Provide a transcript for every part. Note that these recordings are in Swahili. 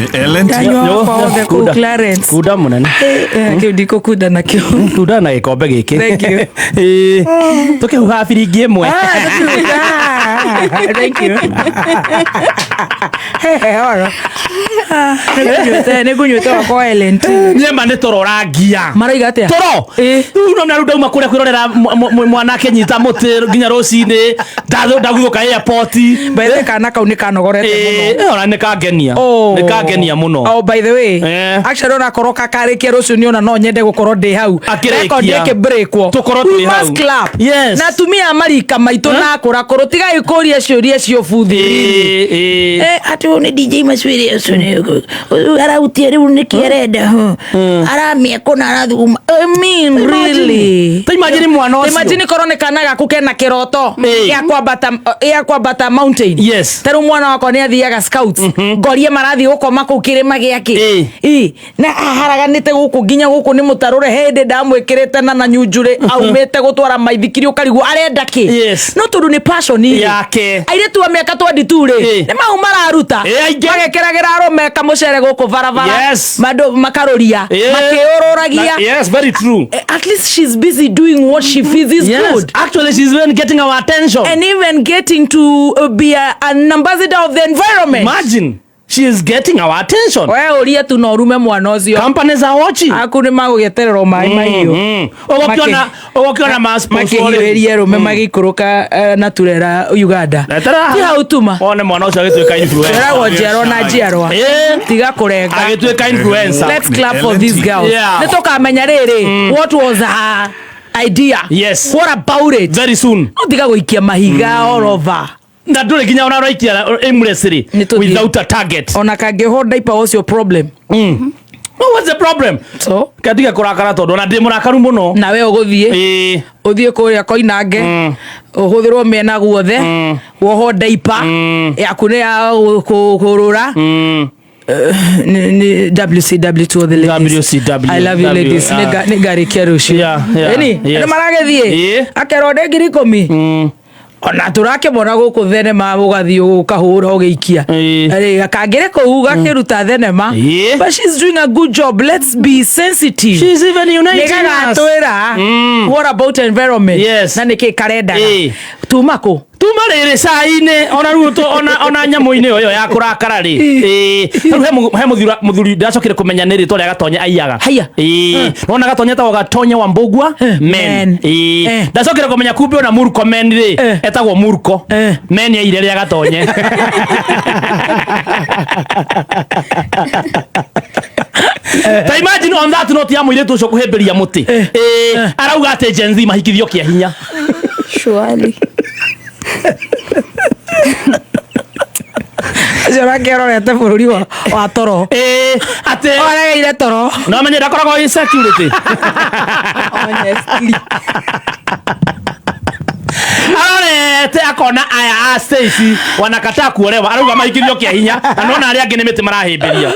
ni Ellen Clarence kuda munene kio ndiko kuda na kio kuda na gikombe giki thank you tukihuha biringi imwe thank you ora negunyuta kwa Ellen nyema ni tororangia maraiga atia toro no na runda uma kuria kwirorera mwanake nyita muti nginya rocini ndaguka airport by the kana kau ni kanogorete muno ona ni kangenia muno. Oh, by the way actually ona koroka karikia rucio ni ona no nyende gukorwo ndi hau record yake breakwo tukorwo twi hau yes na tumia marika maitu na kurakoro tigai kuria ciuria cio buthi ati ni DJ Maswiri ucio ni arautie riu ni kierenda aramie kuna arathuma I mean really imagine mwana ucio imagine korone kana gaku kena kiroto ya kwambata mountain yes teru mwana wako ni athiaga scouts ngorie marathi gukoma ku kirima giake na haraganite guku nginya guku ni mutarure hende ndamwikirite na nyunjure aumite gutwara maithikiri ukarigu arenda ki no tundu ni passion yake aire tu miaka 22 ri ni mau mararuta magekeragira arome kamucere guku varavara mando makaroria makiororagia yes very true at least she's busy doing what she feels is good actually she's even getting our attention and even getting to be an ambassador of the environment. Imagine she is getting our attention. Wewe uria tu no rume mwana ucio companies are watching akuni magugeterero mai mahiyo ogokiona masponsor erie rume magikuruka na turera Uganda ti hautuma one mwana ucio agitweka influencer erago njero na njero tiga kurenga agitweka influencer. Let's clap for this girl nitoka menya riri what was her idea yes what about it very soon no tiga guikia mahiga all over na ndure ginya ona raikia aimlessly without a target ona kange hold diaper was your problem what's the problem so kadiga kurakara tondu na ndi murakaru muno na we uguthie uthie kuria koinange uhuthirwo mena guothe woho diaper yaku ni ya kurura WCW to the ladies. WCW. I love you ladies. Nigari kiarushi. Ni maragethie. Akerode ngiri 10. Ona turake bona guku thenema ugathie ukahura ugiikia. Ari akangire ku gakiruta thenema. But she's doing a good job. Let's be sensitive. She's even uniting us. What about environment? Yes. Na niki karenda. Tumako. Tumarere saine ona ruto ona nyamu-ine yo ya kurakara ri he muthuri ndacokire kumenya niri to ria gatonya aiyaga nona gatonya tawo gatonya wa mbugwa men ndacokire kumenya kumbe ona murko men ri etagwo murko men ya ire ria gatonye ta imagine on that note ya muire tuco kuhemberia muti arauga ate Gen Z mahikithio kia hinya surely Jora kero rete bururi wa toro ate oregeire toro no menye ndakoragwo i security honestly arete akona aya Stacy wanakataa kuolewa arauga mahikithio kia hinya anona ari angi ni miti marahimbiria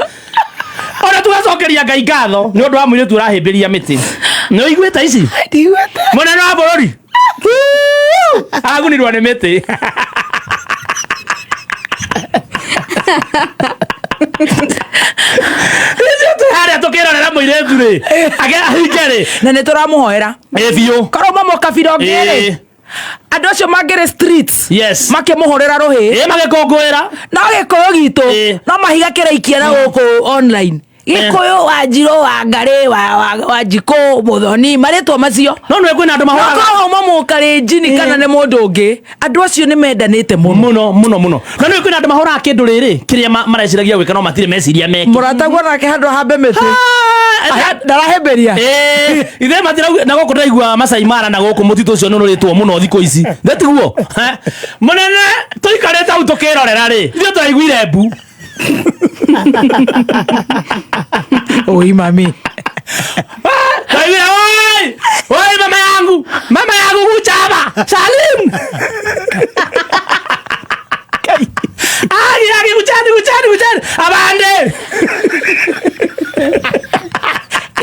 ora tugacokeria Ngai ngatho ni undu wa mwire tu rahimbiria miti no igweta ici ndigweta munene wa bururi agunirwa ni miti Hare tukirorera muiretu ri agahingere na ne turamuhoera biu koroma mokabiro ngere andu acio mangere streets yes makimuhorera ruhi magikongwira no gikoyo gitu no mahiga kiraikia na guku online gikoyo Wanjiro wa Ngari wa Jiko Muthoni maretwo macio no nwe kwina andu mahora ko mamu kare jini kana ne mundu ungi andu acio ni mendanite muno na nwe kwina andu mahora kindu riri kiria mareciragia gwika no matire meciria meke muratagwa nake handu hambe miti ndarahemberia ithe matira na goko ndaigua Masai Mara na goko mutitu ucio nuritwo muno thiko ici ndetiguo munene tuikarete au tukirorera ri ithe turaiguire mbu oi mami oi mama yangu kuchaba Salim Agi kuchani abande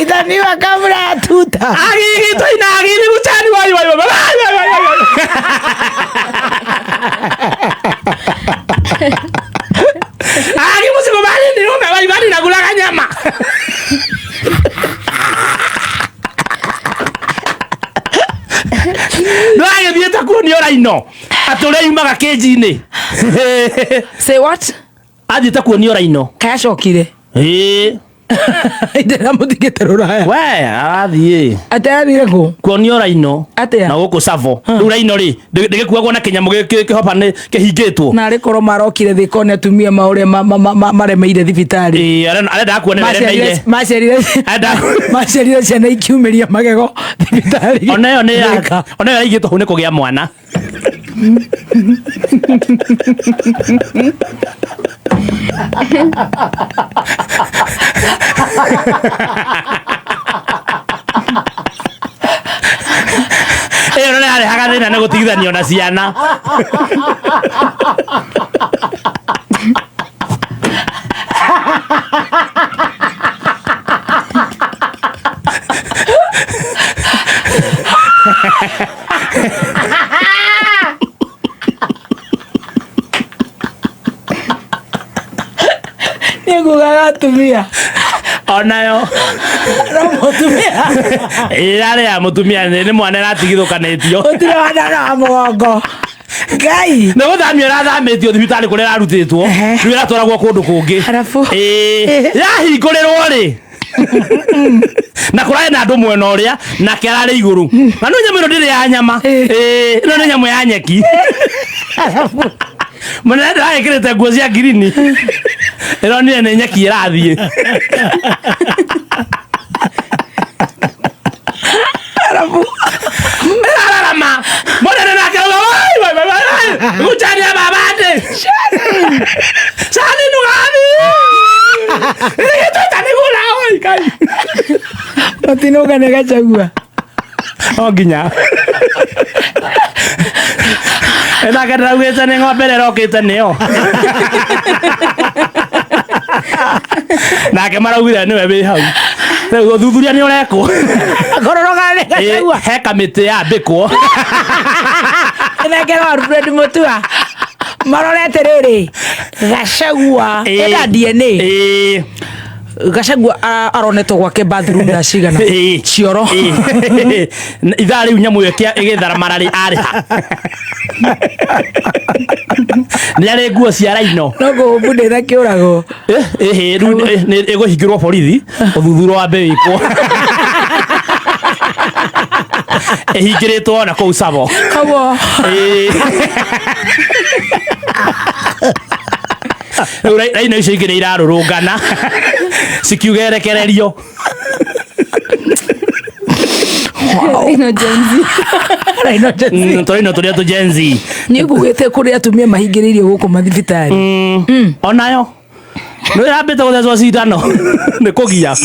idaniwa kabla tuta agi to inagi kuchani wai agi musiko bali ni ume wai raino atore yumaga keji-ini. Say what? Athiĩte kuonio raino kayacokire ndĩra mũthingĩte rũraya we arathiĩ atĩrathire kũ kuonio raino atĩa na gũkũ Tsavo rĩu raino rĩ ndĩgĩkuagwo na kĩnyamũ kĩhopa nĩ kĩhingĩtwo na rĩkorwo marokire thĩko nĩ atumia maũrĩa maremeire thibitarĩ arenda kuone meremeire maciarire ciana ikiumĩria magego thibitarĩ ona ĩyo yaigĩtwo hau nĩ kũgĩa mwana. Ĩyo nĩ yarehaga thĩna nĩ gũtigithanio na ciana. Nĩngugaga atumia onayo no mũtumia yarĩ ya mũtumia nĩ mwana ĩratigithũkanĩtio ũtirĩ wana wa mũgongo Ngai nĩ gũthamio ĩrathamĩtio thibitarĩ kũrĩa ĩrarutĩtwo rĩu ĩratwaragwo kũndũ kũngĩ yahingũrĩrwo rĩ na kũrarĩ na andũ mwena ũrĩa nake ararĩ igũrũ na no nyamũ ĩno ndĩrĩ ya nyama ĩno nĩ nyamũ ya nyeki mũnene ndĩragĩkĩrĩte nguo cia ngirini ĩronire nĩ nyeki ĩrathiĩ ĩrararama mũnene nake gũchania babande cani nũgathi ĩgĩtwĩta nĩgũra oi Ngai matinũgane Gachagua o nginya nake ndĩraugĩte nĩ ng'ombe ĩrĩa ĩrokĩte nĩyo nake maraugire nĩwe wĩ hau rĩu ũthuthuria nĩ ũrekwo kororogane Gachagua he kamĩtĩ yambĩkwo nake no Alfred Mutua marorete rĩrĩ Gachagua ĩna DNA Gachagua aronetwo gwake bathroom na cigana cioro ithaa rĩu nyamũ ĩyo ĩgĩtharamara rĩ arĩha nĩ arĩ nguo cia raino no kũhũmbu ndĩna kĩũrago rĩu ĩgũhingĩrwo borithi ũthuthuria wambe wĩkwo ĩhingĩrĩtwo na kũu Tsavo rĩu raino icio ingĩ nĩ irarũrũngana cikiuga erekererio tũraino tũrĩa tũ Gen Z nĩ ngugĩte kũrĩ atumia mahingĩrĩirio gũkũ mathibitarĩ onayo nĩ ĩrambĩte gũthecwo cindano nĩ kũgia